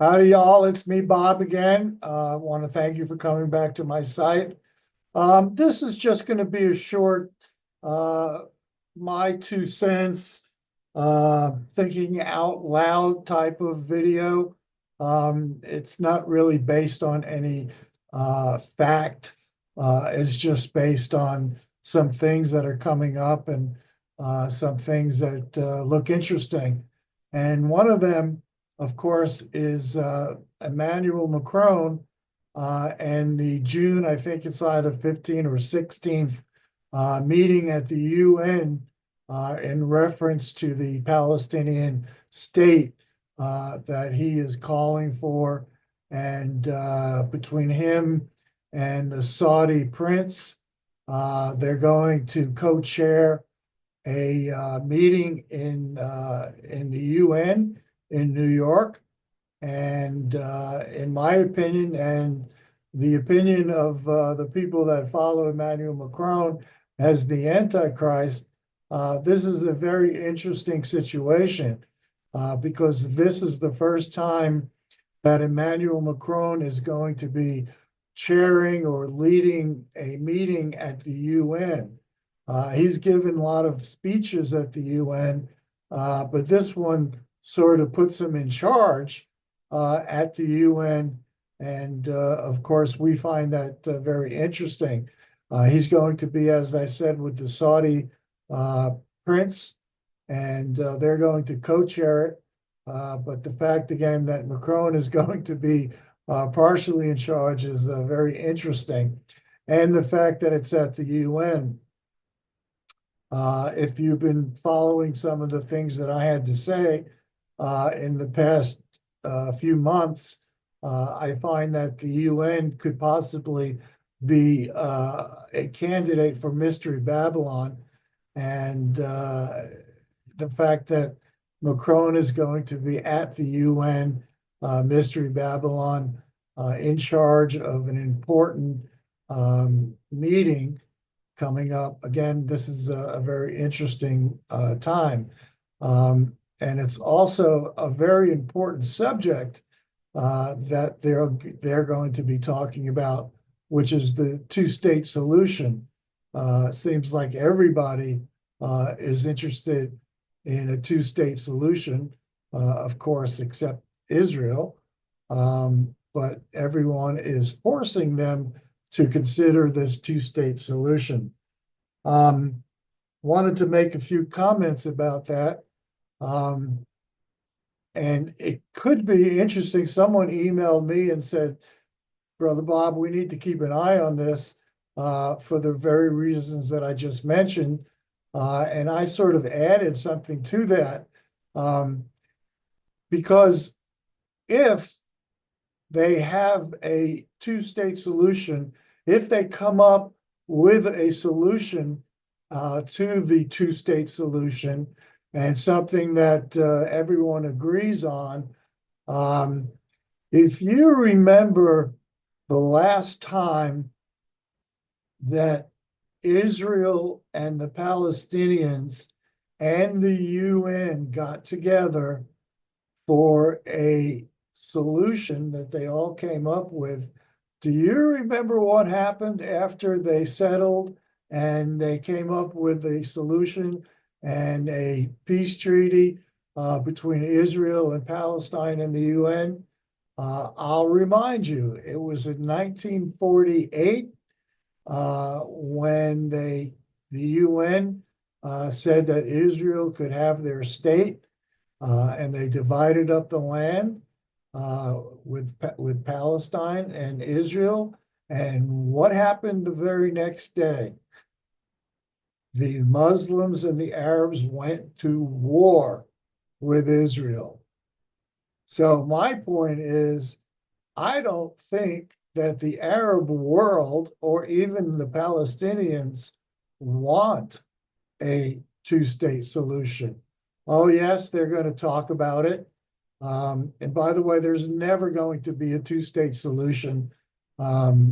Howdy, y'all. It's me, Bob, again. I want to thank you for coming back to my site. This is just going to be a short, uh, my 2 cents, thinking out loud type of video. It's not really based on any fact. It's just based on some things that are coming up and some things that look interesting. And one of them, of course, is Emmanuel Macron and the June, I think it's either 15th or 16th meeting at the UN in reference to the Palestinian state that he is calling for. And between him and the Saudi prince, they're going to co-chair a meeting in the UN in New York. And in my opinion, and the opinion of the people that follow Emmanuel Macron as the Antichrist, this is a very interesting situation because this is the first time that Emmanuel Macron is going to be chairing or leading a meeting at the UN. He's given a lot of speeches at the UN, but this one sort of puts him in charge at the UN. And of course, we find that very interesting. He's going to be, as I said, with the Saudi prince, and they're going to co-chair it. But the fact, again, that Macron is going to be partially in charge is very interesting. And the fact that it's at the UN. If you've been following some of the things that I had to say in the past few months, I find that the UN could possibly be a candidate for Mystery Babylon. And the fact that Macron is going to be at the UN Mystery Babylon in charge of an important meeting coming up. Again, this is a very interesting time. And it's also a very important subject that they're going to be talking about, which is the two-state solution. Seems like everybody is interested in a two-state solution, of course, except Israel. But everyone is forcing them to consider this two-state solution. Wanted to make a few comments about that. And it could be interesting. Someone emailed me and said, Brother Bob, we need to keep an eye on this for the very reasons that I just mentioned. And I sort of added something to that because if they have a two-state solution, if they come up with a solution to the two-state solution and something that everyone agrees on, if you remember the last time that Israel and the Palestinians and the UN got together for a solution that they all came up with. Do you remember what happened after they settled and they came up with a solution and a peace treaty between Israel and Palestine and the UN? I'll remind you, it was in 1948 when the UN said that Israel could have their state, and they divided up the land with Palestine and Israel. And what happened the very next day? The Muslims and the Arabs went to war with Israel. So my point is, I don't think that the Arab world or even the Palestinians want a two-state solution. Oh, yes, they're going to talk about it. And by the way, there's never going to be a two-state solution.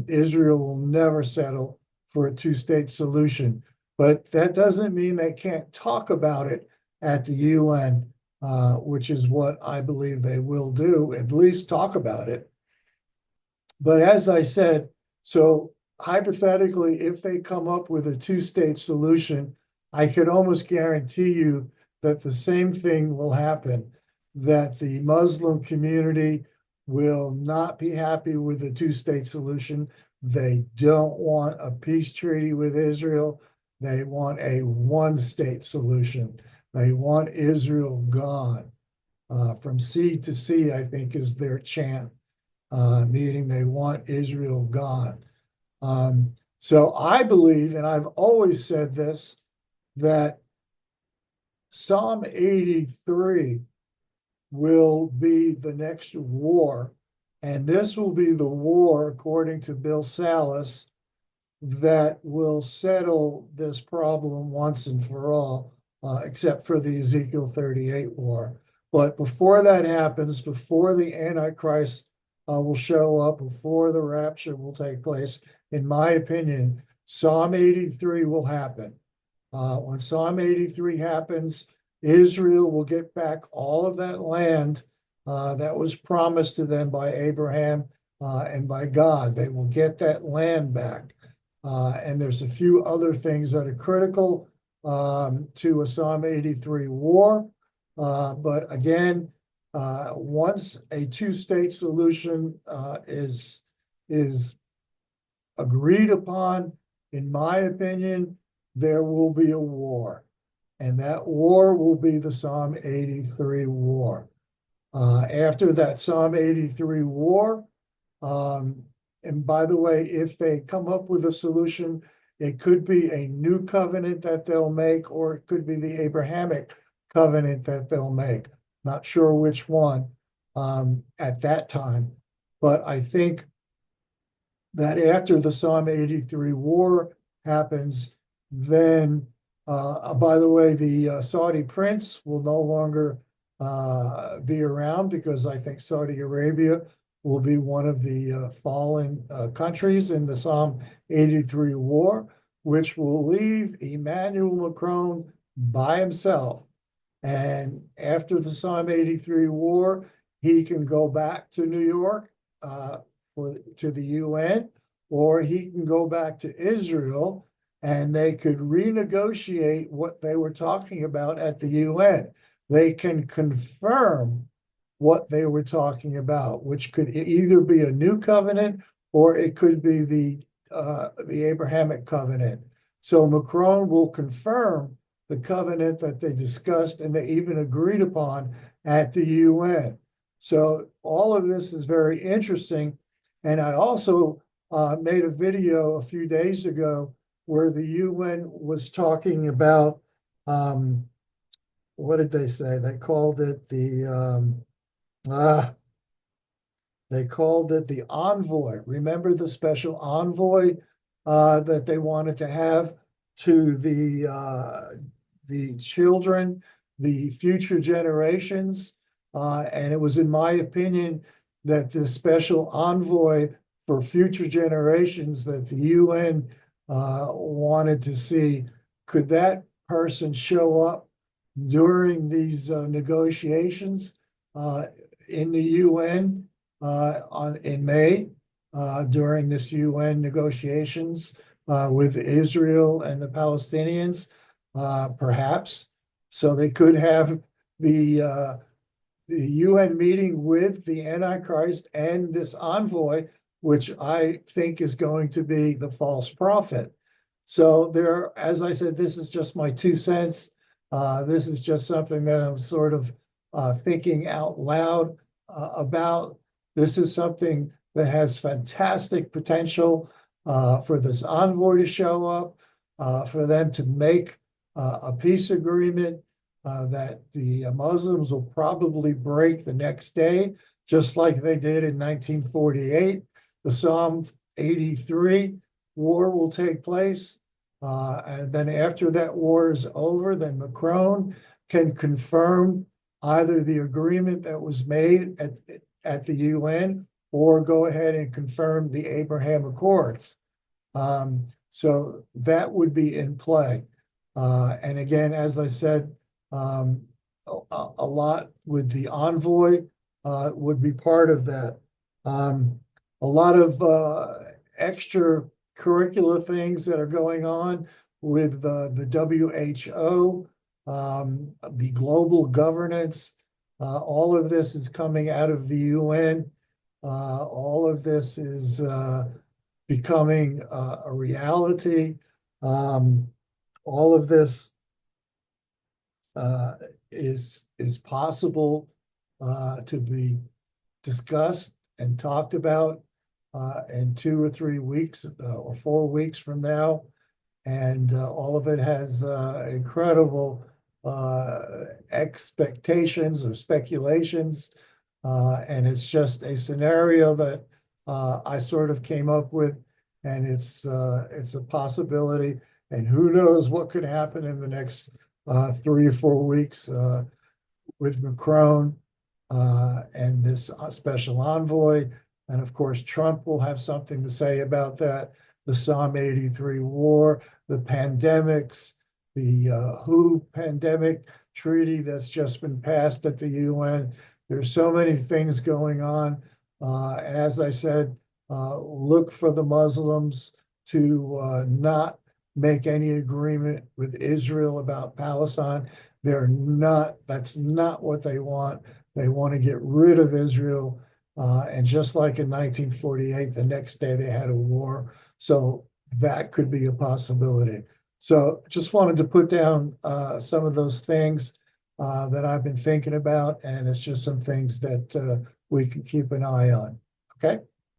Israel will never settle for a two-state solution. But that doesn't mean they can't talk about it at the UN. which is what I believe they will do, at least talk about it. But as I said, so hypothetically, if they come up with a two-state solution, I could almost guarantee you that the same thing will happen, that the Muslim community will not be happy with the two-state solution. They don't want a peace treaty with Israel. They want a one-state solution. They want Israel gone. From sea to sea, I think, is their chant, meaning they want Israel gone. So I believe, and I've always said this, that Psalm 83 will be the next war, and this will be the war, according to Bill Salas, that will settle this problem once and for all, except for the Ezekiel 38 war. But before that happens, before the Antichrist will show up, before the rapture will take place, in my opinion, Psalm 83 will happen. When Psalm 83 happens, Israel will get back all of that land that was promised to them by Abraham and by God. They will get that land back. And there's a few other things that are critical to a Psalm 83 war. But again, once a two-state solution is agreed upon, in my opinion, there will be a war. And that war will be the Psalm 83 war. After that Psalm 83 war, and by the way, if they come up with a solution, it could be a new covenant that they'll make, or it could be the Abrahamic covenant that they'll make. Not sure which one at that time. But I think that after the Psalm 83 war happens, then, by the way, the Saudi prince will no longer be around, because I think Saudi Arabia will be one of the fallen countries in the Psalm 83 war, which will leave Emmanuel Macron by himself. And after the Psalm 83 war, he can go back to New York to the UN, or he can go back to Israel, and they could renegotiate what they were talking about at the UN. They can confirm what they were talking about, which could either be a new covenant or it could be the Abrahamic covenant. So Macron will confirm the covenant that they discussed and they even agreed upon at the UN. So all of this is very interesting. And I also made a video a few days ago where the UN was talking about, what did they say? They called it the envoy. Remember the special envoy that they wanted to have to the children, the future generations, and it was in my opinion that the special envoy for future generations that the UN wanted to see, could that person show up during these negotiations in the UN in May, during this UN negotiations with Israel and the Palestinians, perhaps. So they could have the UN meeting with the Antichrist and this envoy, which I think is going to be the false prophet. So there, as I said, this is just my 2 cents. This is just something that I'm sort of thinking out loud about. This is something that has fantastic potential for this envoy to show up, for them to make a peace agreement that the Muslims will probably break the next day, just like they did in 1948. The Psalm 83 war will take place. And then after that war is over, then Macron can confirm either the agreement that was made at the UN or go ahead and confirm the Abraham Accords. So that would be in play. And again, as I said, a lot with the Envoy would be part of that. A lot of extracurricular things that are going on with the WHO, the global governance. All of this is coming out of the UN. All of this is becoming a reality. All of this is possible to be discussed and talked about in 2 or 3 weeks or 4 weeks from now. And all of it has incredible expectations or speculations. And it's just a scenario that I sort of came up with, and it's a possibility. And who knows what could happen in the next 3 or 4 weeks with Macron and this special envoy. And of course, Trump will have something to say about that. The Psalm 83 war, the pandemics, the WHO pandemic treaty that's just been passed at the UN. There's so many things going on. And as I said, look for the Muslims to not make any agreement with Israel about Palestine. That's not what they want. They want to get rid of Israel. And just like in 1948, the next day they had a war. So that could be a possibility. So just wanted to put down some of those things that I've been thinking about, and it's just some things that we can keep an eye on. Okay.